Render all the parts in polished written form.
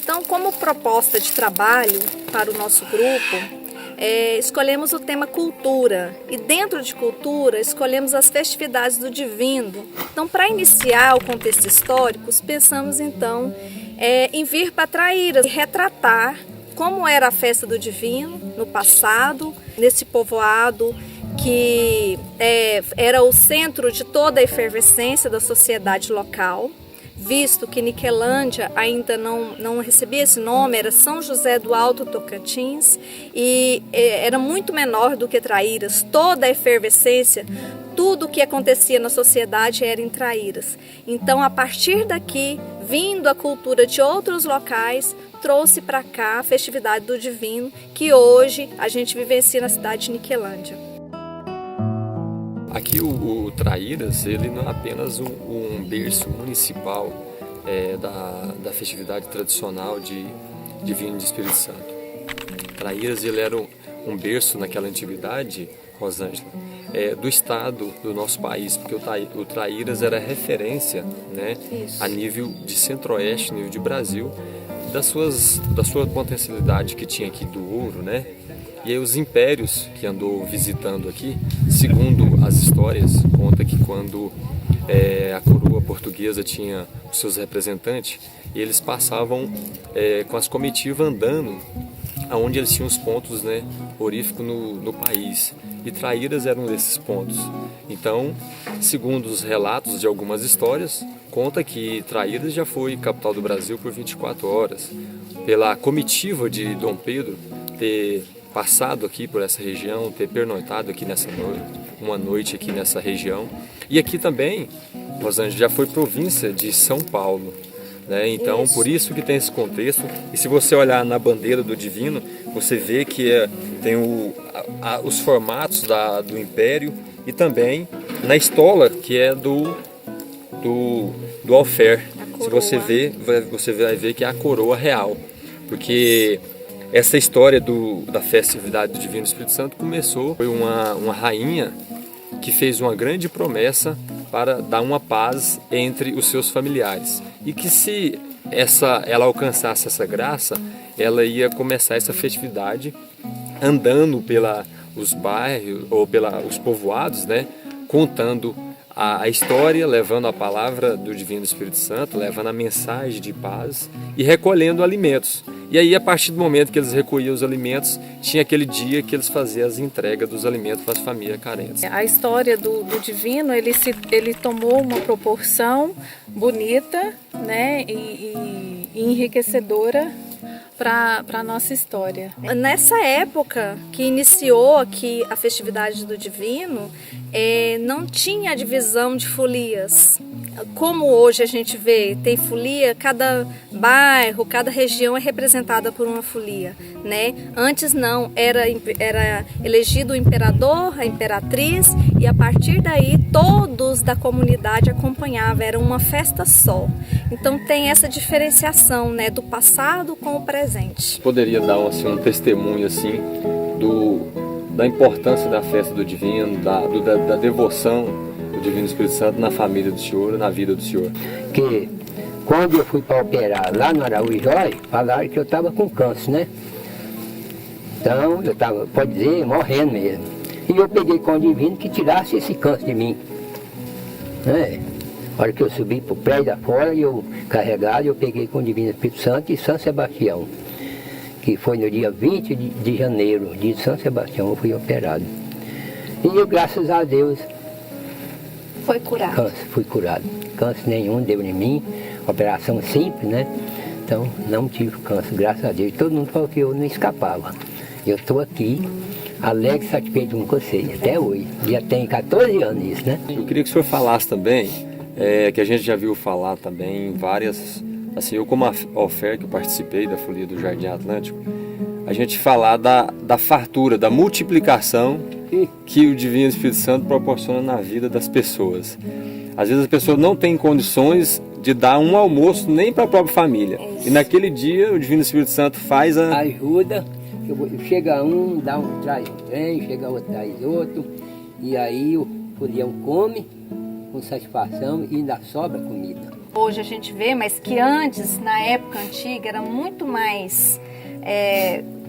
Então, como proposta de trabalho para o nosso grupo, escolhemos o tema cultura e dentro de cultura escolhemos as festividades do Divino. Então, para iniciar o contexto histórico, pensamos então em vir para Traíras e retratar como era a festa do Divino no passado, nesse povoado que era o centro de toda a efervescência da sociedade local, visto que Niquelândia ainda não recebia esse nome, era São José do Alto Tocantins, e era muito menor do que Traíras. Toda a efervescência, tudo o que acontecia na sociedade era em Traíras. Então, a partir daqui, vindo a cultura de outros locais, trouxe para cá a festividade do Divino, que hoje a gente vivencia na cidade de Niquelândia. Aqui o Traíras, ele não é apenas um berço municipal da festividade tradicional de Divino de Espírito Santo. Traíras, ele era um berço naquela antiguidade, Rosângela, do estado do nosso país, porque o Traíras era referência, né, a nível de centro-oeste, nível de Brasil, da sua potencialidade que tinha aqui do ouro, né? E aí os impérios que andou visitando aqui, segundo as histórias, conta que quando a coroa portuguesa tinha os seus representantes, eles passavam com as comitivas andando aonde eles tinham os pontos, né, horíficos no país. E Traíras era um desses pontos. Então, segundo os relatos de algumas histórias, conta que Traíras já foi capital do Brasil por 24 horas. Pela comitiva de Dom Pedro ter passado aqui por essa região, ter pernoitado aqui uma noite aqui nessa região. E aqui também, Rosângela, já foi província de São Paulo, né? Então, por isso que tem esse contexto. E se você olhar na bandeira do Divino, você vê que tem os formatos do Império e também na estola, que é do alfer. Se você ver, você vai ver que é a coroa real, porque essa história da festividade do Divino Espírito Santo foi uma rainha que fez uma grande promessa para dar uma paz entre os seus familiares. E que se ela alcançasse essa graça, ela ia começar essa festividade andando pelos bairros ou pelos povoados, né, contando a história, levando a palavra do Divino Espírito Santo, levando a mensagem de paz e recolhendo alimentos. E aí, a partir do momento que eles recolhiam os alimentos, tinha aquele dia que eles faziam as entregas dos alimentos para as famílias carentes. A história do Divino, ele tomou uma proporção bonita, né, e enriquecedora para a nossa história. Nessa época que iniciou aqui a festividade do Divino, não tinha a divisão de folias. Como hoje a gente vê, tem folia, cada bairro, cada região é representada por uma folia, né? Antes não, era elegido o imperador, a imperatriz, e a partir daí todos da comunidade acompanhavam, era uma festa só. Então tem essa diferenciação, né, do passado com o presente. Poderia dar um testemunho assim da importância da festa do Divino, da devoção do Divino Espírito Santo na família do senhor, na vida do senhor? Que quando eu fui para operar lá no Araújo, falaram que eu estava com câncer, né? Então eu estava, pode dizer, morrendo mesmo. E eu peguei com o Divino que tirasse esse câncer de mim. A hora que eu subi para o prédio afora, eu carregado, eu peguei com o Divino Espírito Santo e São Sebastião, que foi no dia 20 de janeiro, de São Sebastião, eu fui operado. E eu, graças a Deus, foi curado. Fui curado. Câncer nenhum deu em mim, operação simples, né? Então não tive câncer, graças a Deus. Todo mundo falou que eu não escapava. Eu estou aqui, alegre e satisfeito com vocês, até hoje. Já tem 14 anos isso, né? Eu queria que o senhor falasse também, que a gente já viu falar também em várias, assim, eu como alfer que eu participei da folia do Jardim Atlântico, a gente falar da fartura, da multiplicação que o Divino Espírito Santo proporciona na vida das pessoas. Às vezes as pessoas não têm condições de dar um almoço nem para a própria família. E naquele dia o Divino Espírito Santo faz ajuda, chega um, traz um trem, chega outro, traz outro, e aí o folião come com satisfação e ainda sobra comida. hoje a gente vê, mas que antes, na época antiga, era muito mais,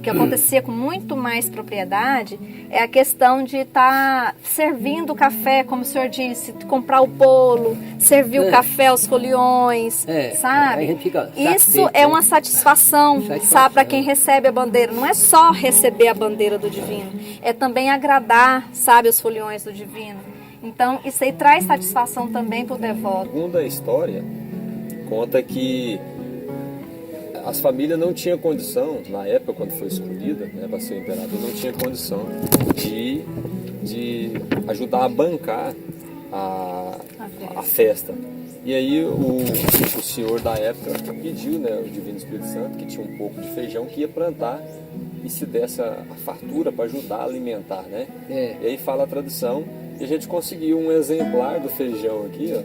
que acontecia com muito mais propriedade, é a questão de estar servindo o café, como o senhor disse, comprar o bolo, servir o café aos foliões, sabe? A gente fica Isso é uma satisfação, sabe, para quem recebe a bandeira. Não é só receber a bandeira do divino, é também agradar, sabe, os foliões do divino. Então, isso aí traz satisfação também para o devoto. Segundo a história, conta que as famílias não tinham condição, na época quando foi escolhida, né, para ser imperador, não tinha condição de ajudar a bancar a festa. E aí o senhor da época pediu, né, o Divino Espírito Santo, que tinha um pouco de feijão, que ia plantar e se desse a fartura para ajudar a alimentar, né? E aí fala a tradição, e a gente conseguiu um exemplar do feijão aqui, ó,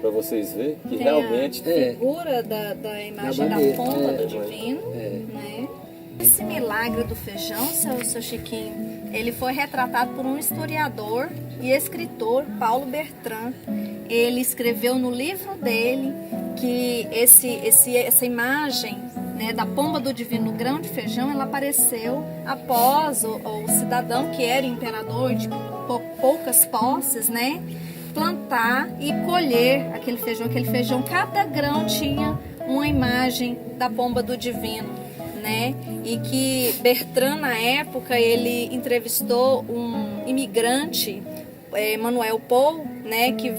para vocês verem que tem realmente a figura da imagem da pomba do divino, né? Esse milagre do feijão, seu Chiquinho, ele foi retratado por um historiador e escritor, Paulo Bertrand. Ele escreveu no livro dele que essa imagem, né, da pomba do divino, grão de feijão, ela apareceu após o cidadão que era imperador de poucas posses, né, plantar e colher aquele feijão. Cada grão tinha uma imagem da pomba do divino, né? E que Bertrand, na época, ele entrevistou um imigrante, Manuel Paul, né, que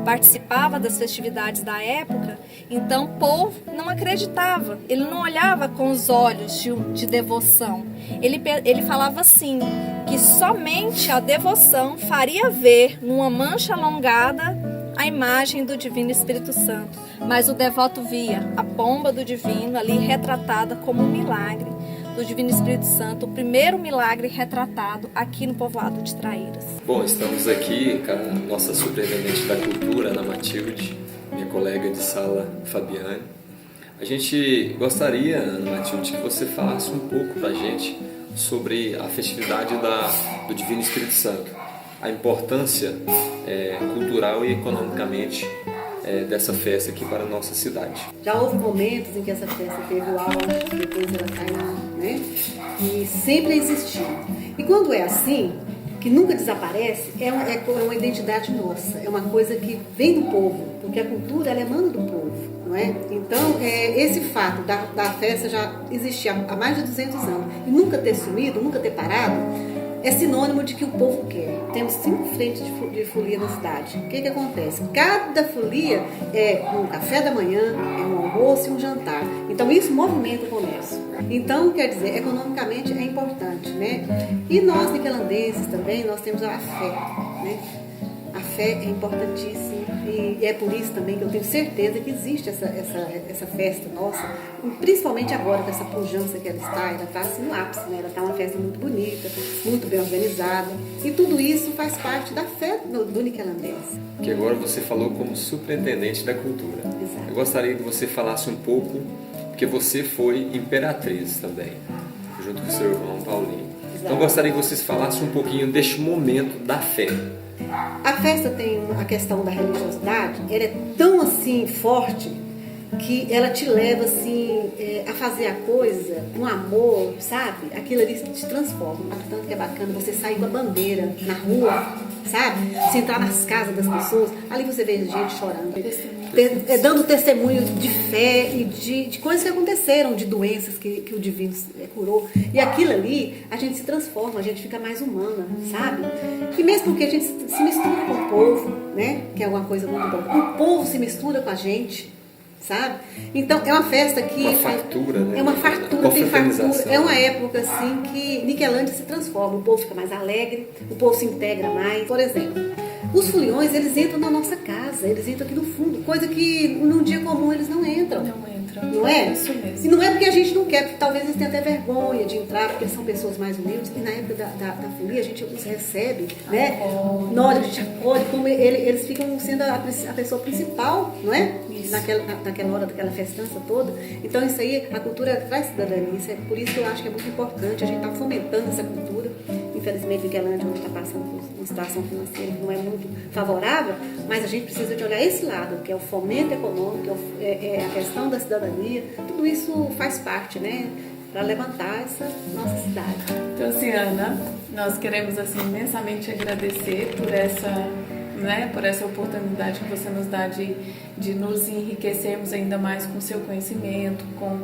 participava das festividades da época. Então Paul não acreditava, ele não olhava com os olhos de devoção. Ele falava assim, que somente a devoção faria ver numa mancha alongada a imagem do Divino Espírito Santo. Mas o devoto via a pomba do divino ali retratada como um milagre do Divino Espírito Santo, o primeiro milagre retratado aqui no povoado de Traíras. Bom, estamos aqui com a nossa superintendente da cultura, Ana Matilde, minha colega de sala, Fabiane. A gente gostaria, Ana Matilde, que você falasse um pouco para a gente sobre a festividade do Divino Espírito Santo, a importância cultural e economicamente dessa festa aqui para a nossa cidade. Já houve momentos em que essa festa teve o auge, depois ela caiu, né? E sempre existiu. E quando é assim, que nunca desaparece, é uma identidade nossa, é uma coisa que vem do povo, porque a cultura ela emana do povo, não é? Então, esse fato da festa já existir há mais de 200 anos e nunca ter sumido, nunca ter parado, é sinônimo de que o povo quer. Temos 5 frentes de folia na cidade. O que acontece? Cada folia é um café da manhã, é um almoço e um jantar. Então isso movimenta o comércio. Então, quer dizer, economicamente é importante, né? E nós, niquelandenses, também, nós temos a fé, né? A fé é importantíssima e é por isso também que eu tenho certeza que existe essa festa nossa, principalmente agora com essa pujança que ela está assim no ápice, né? Ela está uma festa muito bonita, muito bem organizada e tudo isso faz parte da fé do niquelandense. Que agora você falou como superintendente da cultura. Exato. Eu gostaria que você falasse um pouco, porque você foi imperatriz também, junto com o seu irmão Paulinho. Exato. Então eu gostaria que vocês falassem um pouquinho deste momento da fé. A festa tem a questão da religiosidade, ela é tão assim forte que ela te leva assim a fazer a coisa com amor, sabe? Aquilo ali te transforma. Tanto que é bacana você sair com a bandeira na rua, sabe? Você entrar nas casas das pessoas, ali você vê gente chorando, dando testemunho de fé e de coisas que aconteceram, de doenças que o Divino curou. E aquilo ali, a gente se transforma, a gente fica mais humana, sabe? E mesmo porque a gente se mistura com o povo, né? Que é uma coisa muito boa. O povo se mistura com a gente, sabe? Então é uma festa que uma fartura, né? É uma fartura, tem fartura. É uma época assim que Niquelândia se transforma, o povo fica mais alegre, o povo se integra mais. Por exemplo, os foliões, eles entram na nossa casa, eles entram aqui no fundo, coisa que num dia comum eles não entram. Não é? Isso mesmo. E não é porque a gente não quer, porque talvez eles tenham até vergonha de entrar, porque são pessoas mais humildes. E na época da folia a gente os recebe, né? Na hora que a gente acolhe, como eles ficam sendo a pessoa principal, não é? Naquela hora, daquela festança toda. Então isso aí, a cultura traz cidadania. Por isso que eu acho que é muito importante a gente estar fomentando essa cultura. infelizmente, Miguelândia hoje está passando por uma situação financeira que não é muito favorável, mas a gente precisa de olhar esse lado, que é o fomento econômico, é a questão da cidadania, tudo isso faz parte, né, para levantar essa nossa cidade. Então, assim, Ana, nós queremos assim, imensamente agradecer por essa oportunidade que você nos dá de nos enriquecermos ainda mais com o seu conhecimento, com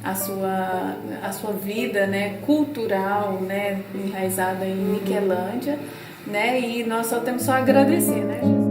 a sua vida, né, cultural, né, enraizada em Niquelândia, né, e nós só temos só a agradecer, né, Jesus?